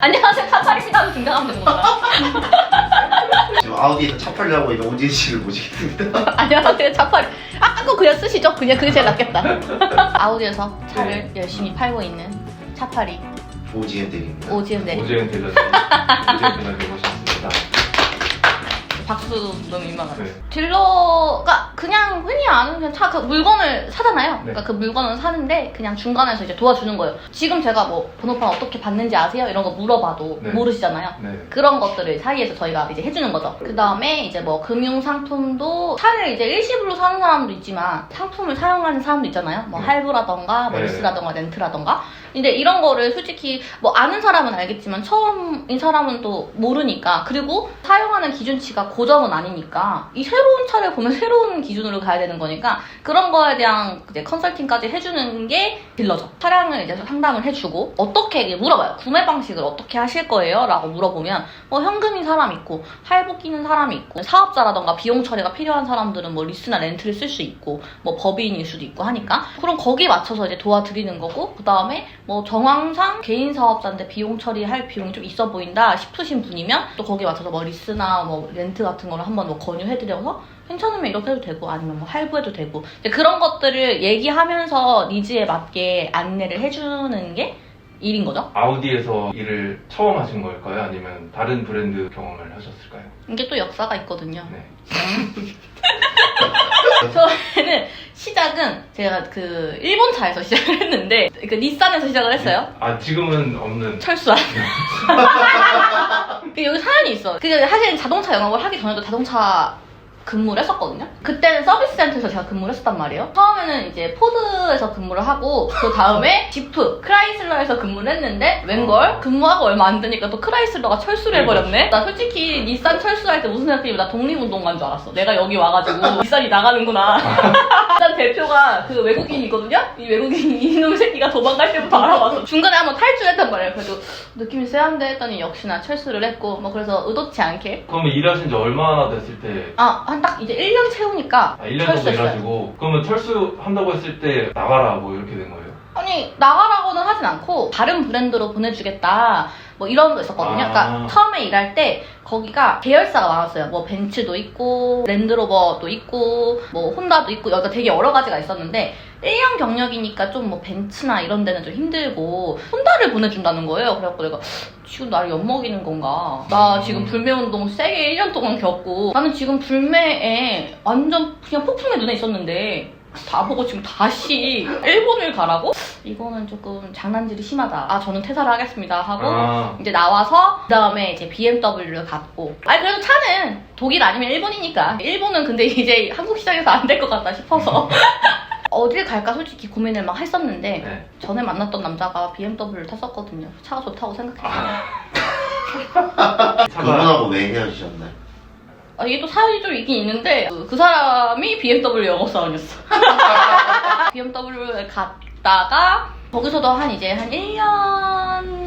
안녕하세요, 차팔입니다 하고 등장하면 되는 건가? 지금 아우디에서 차 팔려고 있는 오진 씨를 모시겠습니다. 안녕하세요, 차팔. 아까 거 그냥 쓰시죠? 그냥 그게 제일 낫겠다. 아우디에서 차를 열심히 팔고 있는 차팔이 오지엔 댁입니다. 오지은 대. 오지은 대전님, 오지은 대전님 모셨습니다. 박수 너무 민망하다. 네. 딜러가 그냥 흔히 아는 그냥 차 그 물건을 사잖아요. 네. 그러니까 그 물건을 사는데 그냥 중간에서 이제 도와주는 거예요. 지금 제가 뭐 번호판 어떻게 받는지 아세요? 이런 거 물어봐도 네. 모르시잖아요. 네. 그런 것들을 사이에서 저희가 이제 해주는 거죠. 그 다음에 이제 뭐 금융 상품도 차를 이제 일시불로 사는 사람도 있지만 상품을 사용하는 사람도 있잖아요. 뭐 네. 할부라던가 뭐 네. 리스라던가 렌트라던가. 근데 이런 거를 솔직히 뭐 아는 사람은 알겠지만 처음인 사람은 또 모르니까, 그리고 사용하는 기준치가 고정은 아니니까 이 새로운 차를 보면 새로운 기준으로 가야 되는 거니까 그런 거에 대한 이제 컨설팅까지 해주는 게 딜러죠. 차량을 이제 상담을 해주고 어떻게 물어봐요. 구매 방식을 어떻게 하실 거예요? 라고 물어보면 뭐 현금인 사람 있고 할부 끼는 사람이 있고 사업자라던가 비용 처리가 필요한 사람들은 뭐 리스나 렌트를 쓸 수 있고 뭐 법인일 수도 있고 하니까 그럼 거기에 맞춰서 이제 도와드리는 거고, 그 다음에 뭐 정황상 개인 사업자인데 비용 처리할 비용이 좀 있어 보인다 싶으신 분이면 또 거기에 맞춰서 뭐 리스나 뭐 렌트 같은 거를 한번 뭐 권유해드려서 괜찮으면 이렇게 해도 되고 아니면 뭐 할부해도 되고 이제 그런 것들을 얘기하면서 니즈에 맞게 안내를 해주는 게 일인 거죠. 아우디에서 일을 처음 하신 걸까요? 아니면 다른 브랜드 경험을 하셨을까요? 이게 또 역사가 있거든요. 네. 저는 시작은 제가 그 일본 차에서 시작을 했는데 그 닛산에서 시작을 했어요. 아, 지금은 없는. 철수한. 여기 사연이 있어. 그 사실 자동차 영업을 하기 전에도 자동차 근무를 했었거든요. 그때는 서비스 센터에서 제가 근무를 했었단 말이에요. 처음에는 이제 포드에서 근무를 하고 그 다음에 지프, 크라이슬러에서 근무를 했는데 웬걸 근무하고 얼마 안 되니까 또 크라이슬러가 철수를 해버렸네. 나 솔직히 닛산 철수할 때 무슨 생각했냐면 나 독립운동가인 줄 알았어. 내가 여기 와가지고 닛산이 나가는구나. 닛산 대표가 그 외국인이거든요. 이 외국인 이놈 새끼가 도망갈 때부터 알아봤어. 중간에 한번 탈주했단 말이에요. 그래도 느낌이 쎄한데 했더니 역시나 철수를 했고 뭐 그래서 의도치 않게 그러면 일하신 지 얼마나 됐을 때? 한 딱 이제 1년 채우니까 1년 정도 철수했어요. 일하시고, 그러면 철수한다고 했을 때 나가라 뭐 이렇게 된 거예요? 아니 나가라고는 하진 않고 다른 브랜드로 보내주겠다 뭐 이런 거 있었거든요. 그러니까 처음에 일할 때 거기가 계열사가 많았어요. 뭐 벤츠도 있고 랜드로버도 있고 뭐 혼다도 있고 여기가 되게 여러 가지가 있었는데 1년 경력이니까 좀 뭐 벤츠나 이런 데는 좀 힘들고 혼다를 보내준다는 거예요. 그래갖고 내가 지금 나를 엿먹이는 건가? 나 지금 불매운동 세게 1년 동안 겪고 나는 지금 불매에 완전 그냥 폭풍의 눈에 있었는데 다 보고 지금 다시 일본을 가라고? 이거는 조금 장난질이 심하다. 아 저는 퇴사를 하겠습니다 하고 이제 나와서 그 다음에 이제 BMW를 갔고, 아니 그래도 차는 독일 아니면 일본이니까 일본은 근데 이제 한국 시장에서 안 될 것 같다 싶어서 어딜 갈까 솔직히 고민을 막 했었는데 네. 전에 만났던 남자가 BMW를 탔었거든요. 차가 좋다고 생각했어요. 그분하고 왜 헤어지셨나요? 이게 또 사연이 좀 있긴 있는데 그 사람이 BMW 영업사원이었어. BMW에 갔다가 거기서도 한 1년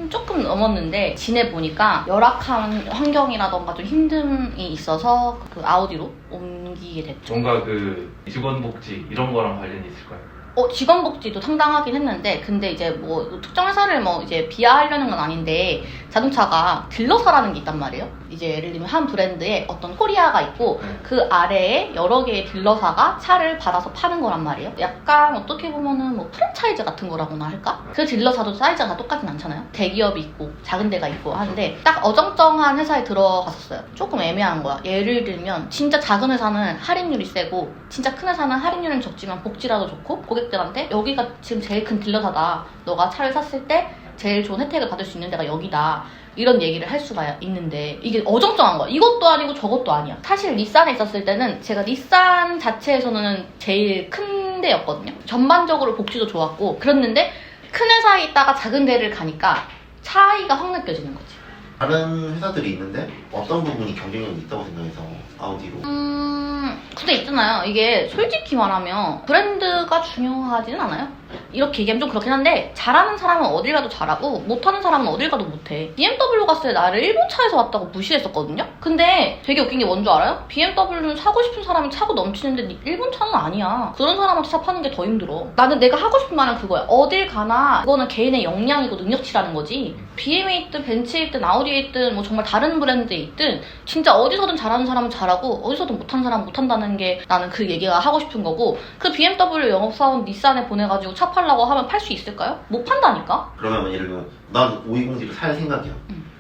조금 넘었는데 지내보니까 열악한 환경이라던가 좀 힘듦이 있어서 그 아우디로 옮기게 됐죠. 뭔가 그 직원복지 이런 거랑 관련이 있을까요? 직원복지도 상당하긴 했는데 근데 이제 뭐 특정 회사를 뭐 이제 비하하려는 건 아닌데 자동차가 딜러사라는 게 있단 말이에요. 이제 예를 들면 한 브랜드에 어떤 코리아가 있고 그 아래에 여러 개의 딜러사가 차를 받아서 파는 거란 말이에요. 약간 어떻게 보면은 뭐 프랜차이즈 같은 거라고나 할까? 그 딜러사도 사이즈가 다 똑같진 않잖아요. 대기업이 있고 작은 데가 있고 하는데 딱 어정쩡한 회사에 들어갔었어요. 조금 애매한 거야. 예를 들면 진짜 작은 회사는 할인율이 세고 진짜 큰 회사는 할인율은 적지만 복지라도 좋고 고객들한테 여기가 지금 제일 큰 딜러사다. 너가 차를 샀을 때 제일 좋은 혜택을 받을 수 있는 데가 여기다. 이런 얘기를 할 수가 있는데 이게 어정쩡한 거야. 이것도 아니고 저것도 아니야. 사실 닛산에 있었을 때는 제가 닛산 자체에서는 제일 큰 데였거든요. 전반적으로 복지도 좋았고 그랬는데 큰 회사에 있다가 작은 데를 가니까 차이가 확 느껴지는 거지. 다른 회사들이 있는데 어떤 부분이 경쟁력이 있다고 생각해서 아우디로? 근데 있잖아요. 이게 솔직히 말하면 브랜드가 중요하지는 않아요. 이렇게 얘기하면 좀 그렇긴 한데 잘하는 사람은 어딜 가도 잘하고 못하는 사람은 어딜 가도 못해. BMW 갔을 때 나를 일본 차에서 왔다고 무시했었거든요? 근데 되게 웃긴 게 뭔 줄 알아요? BMW는 사고 싶은 사람이 차고 넘치는데 일본 차는 아니야. 그런 사람한테 차 파는 게 더 힘들어. 나는 내가 하고 싶은 말은 그거야. 어딜 가나 그거는 개인의 역량이고 능력치라는 거지. BM에 있든 벤츠에 있든 아우디에 있든 뭐 정말 다른 브랜드에 있든 진짜 어디서든 잘하는 사람은 잘하고 어디서든 못하는 사람은 못한다는 게 나는 그 얘기가 하고 싶은 거고 그 BMW 영업사원 닛산에 보내가지고 차 팔라고 하면 팔 수 있을까요? 못 판다니까? 그러면 예를 들면 난 520D를 살 생각이야.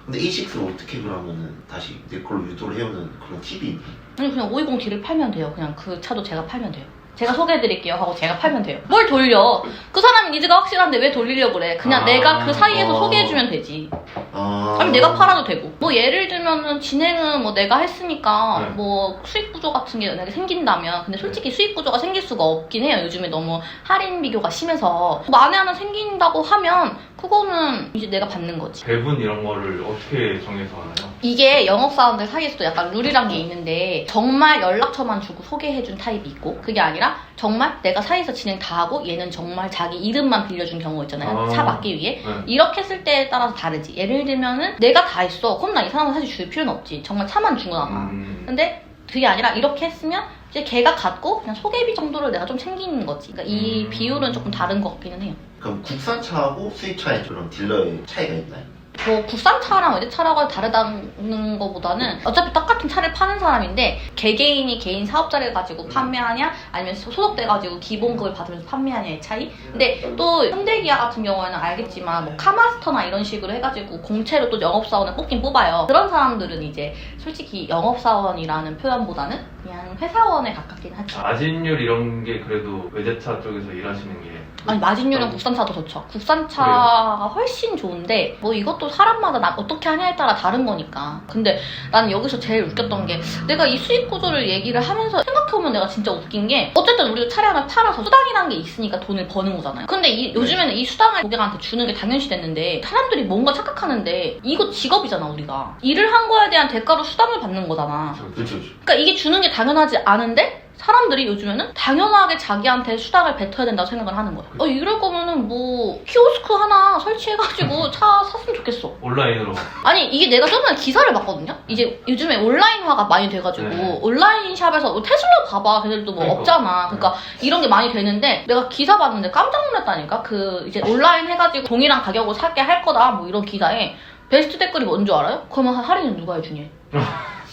근데 A6를 어떻게 그러면은 다시 내 걸로 유도를 해오는 그런 팁이 있니? 아니 그냥 520D를 팔면 돼요. 그냥 그 차도 제가 팔면 돼요. 제가 소개해드릴게요 하고 제가 팔면 돼요. 뭘 돌려? 그 사람이 니즈가 확실한데 왜 돌리려고 그래? 그냥 내가 그 사이에서 소개해주면 되지. 아니 내가 팔아도 되고. 뭐 예를 들면은 진행은 뭐 내가 했으니까 네. 뭐 수익 구조 같은 게 만약에 생긴다면 근데 솔직히 수익 구조가 생길 수가 없긴 해요. 요즘에 너무 할인 비교가 심해서 만에 하나 생긴다고 하면 그거는 이제 내가 받는 거지. 배분 이런 거를 어떻게 정해서 하나요? 이게 영업사원들 사이에서도 약간 룰이란 게 있는데 정말 연락처만 주고 소개해준 타입이 있고 그게 아니라 정말 내가 사이에서 진행 다 하고 얘는 정말 자기 이름만 빌려준 경우 있잖아요. 차 받기 위해. 네. 이렇게 했을 때에 따라서 다르지. 예를 들면은 내가 다 했어. 그럼 나 이 사람은 사실 줄 필요는 없지. 정말 차만 준 거잖아. 근데 그게 아니라 이렇게 했으면 이제 걔가 갖고 그냥 소개비 정도를 내가 좀 챙기는 거지. 그러니까 이 비율은 조금 다른 것 같기는 해요. 그럼 국산차하고 수입차의 그런 딜러의 차이가 있나요? 뭐 국산차랑 외제차라고 다르다는 거보다는 어차피 똑같은 차를 파는 사람인데 개개인이 개인 사업자를 가지고 판매하냐 아니면 소속돼가지고 기본급을 받으면서 판매하냐의 차이. 근데 또 현대기아 같은 경우에는 알겠지만 뭐 카마스터나 이런 식으로 해가지고 공채로 또 영업사원을 뽑긴 뽑아요. 그런 사람들은 이제 솔직히 영업사원이라는 표현보다는 그냥 회사원에 가깝긴 하죠. 마진율 이런 게 그래도 외제차 쪽에서 일하시는 게 아니 마진율은 국산차 더 좋죠. 국산차가 훨씬 좋은데 뭐 이것도 사람마다 나 어떻게 하냐에 따라 다른 거니까. 근데 나는 여기서 제일 웃겼던 게 내가 이 수익 구조를 얘기를 하면서 생각해보면 내가 진짜 웃긴 게 어쨌든 우리가 차량을 팔아서 수당이라는 게 있으니까 돈을 버는 거잖아요. 근데 요즘에는 이 수당을 고객한테 주는 게 당연시 됐는데 사람들이 뭔가 착각하는데 이거 직업이잖아 우리가. 일을 한 거에 대한 대가로 수당을 받는 거잖아. 그렇죠. 그러니까 이게 주는 게 당연하지 않은데 사람들이 요즘에는 당연하게 자기한테 수당을 뱉어야 된다고 생각을 하는 거야. 이럴 거면은 뭐 키오스크 하나 설치해가지고 차 샀으면 좋겠어. 온라인으로. 아니 이게 내가 저번에 기사를 봤거든요. 이제 요즘에 온라인화가 많이 돼가지고 네. 온라인 샵에서 뭐 테슬라 봐봐 걔들도 뭐 그러니까. 없잖아. 그러니까 이런 게 많이 되는데 내가 기사 봤는데 깜짝 놀랐다니까. 그 이제 온라인 해가지고 동일한 가격으로 살게 할 거다 뭐 이런 기사에 베스트 댓글이 뭔 줄 알아요? 그러면 할인은 누가 해주니?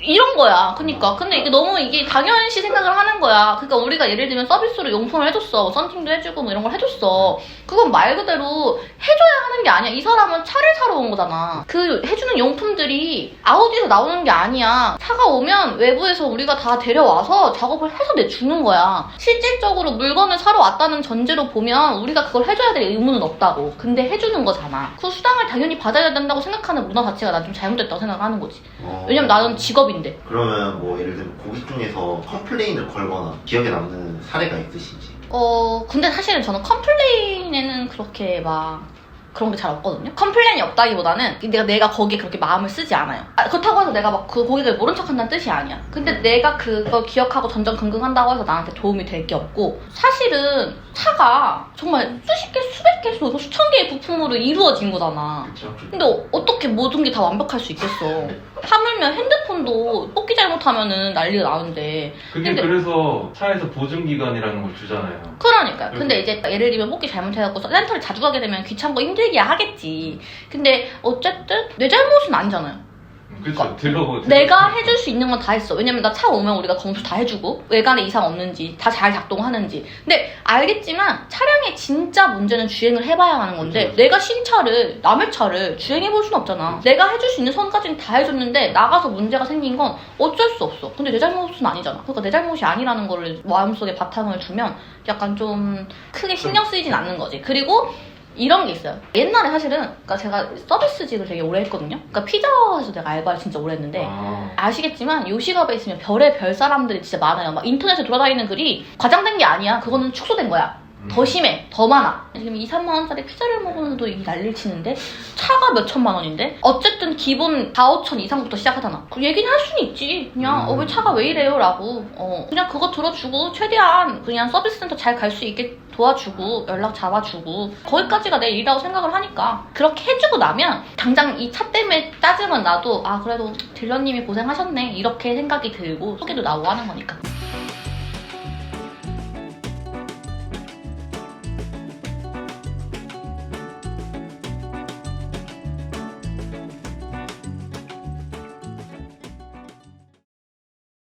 이런 거야. 그니까. 근데 이게 너무 이게 당연시 생각을 하는 거야. 그러니까 우리가 예를 들면 서비스로 용품을 해줬어. 썬팅도 해주고 뭐 이런 걸 해줬어. 그건 말 그대로 해줘야 하는 게 아니야. 이 사람은 차를 사러 온 거잖아. 그 해주는 용품들이 아우디에서 나오는 게 아니야. 차가 오면 외부에서 우리가 다 데려와서 작업을 해서 내주는 거야. 실질적으로 물건을 사러 왔다는 전제로 보면 우리가 그걸 해줘야 될 의무는 없다고. 근데 해주는 거잖아. 그 수당을 당연히 받아야 된다고 생각하는 문화 자체가 난 좀 잘못됐다고 생각하는 거지. 왜냐면 나는 직업인데. 그러면 뭐 예를 들면 고객 중에서 컴플레인을 걸거나 기억에 남는 사례가 있으신지? 근데 사실은 저는 컴플레인에는 그렇게 막 그런 게 잘 없거든요. 컴플레인이 없다기보다는 내가 거기에 그렇게 마음을 쓰지 않아요. 그렇다고 해서 내가 막 그 고객을 모른 척 한다는 뜻이 아니야. 근데 내가 그거 기억하고 전전긍긍한다고 해서 나한테 도움이 될 게 없고 사실은 차가 정말 수십 개, 수백 개, 수천 개의 부품으로 이루어진 거잖아. 그렇죠. 근데 어떻게 모든 게 다 완벽할 수 있겠어. 하물며 핸드폰도 뽑기 잘못하면은 난리가 나는데. 그게 그래서 차에서 보증기간이라는 걸 주잖아요. 그러니까. 근데 이제 예를 들면 뽑기 잘못해갖고 렌터를 자주 가게 되면 귀찮고 힘들게 하겠지. 근데 어쨌든 내 잘못은 아니잖아요. 그렇죠. 딜러고 내가 해줄 수 있는 건 다 했어. 왜냐면 나 차 오면 우리가 검수 다 해주고 외관에 이상 없는지 다 잘 작동하는지. 근데 알겠지만 차량의 진짜 문제는 주행을 해봐야 하는 건데 그렇죠. 내가 신차를 남의 차를 주행해볼 순 없잖아. 내가 해줄 수 있는 선까지는 다 해줬는데 나가서 문제가 생긴 건 어쩔 수 없어. 근데 내 잘못은 아니잖아. 그러니까 내 잘못이 아니라는 거를 마음속에 바탕을 두면 약간 좀 크게 신경 쓰이진 않는 거지. 그리고 이런 게 있어요. 옛날에 사실은 그러니까 제가 서비스직을 되게 오래 했거든요. 그러니까 피자에서 내가 알바를 진짜 오래 했는데 아시겠지만 요식업에 있으면 별의 별 사람들이 진짜 많아요. 막 인터넷에 돌아다니는 글이 과장된 게 아니야. 그거는 축소된 거야. 더 심해. 더 많아. 지금 2, 3만 원짜리 피자를 먹으면서도 이 난리를 치는데 차가 몇 천만 원인데? 어쨌든 기본 4, 5천 이상부터 시작하잖아. 그 얘기는 할 수는 있지. 그냥 왜 차가 왜 이래요? 라고. 그냥 그거 들어주고 최대한 그냥 서비스 센터 잘 갈 수 있게 도와주고 연락 잡아주고 거기까지가 내 일이라고 생각을 하니까 그렇게 해주고 나면 당장 이 차 때문에 짜증은 나도 아 그래도 딜러님이 고생하셨네 이렇게 생각이 들고 소개도 나오고 하는 거니까.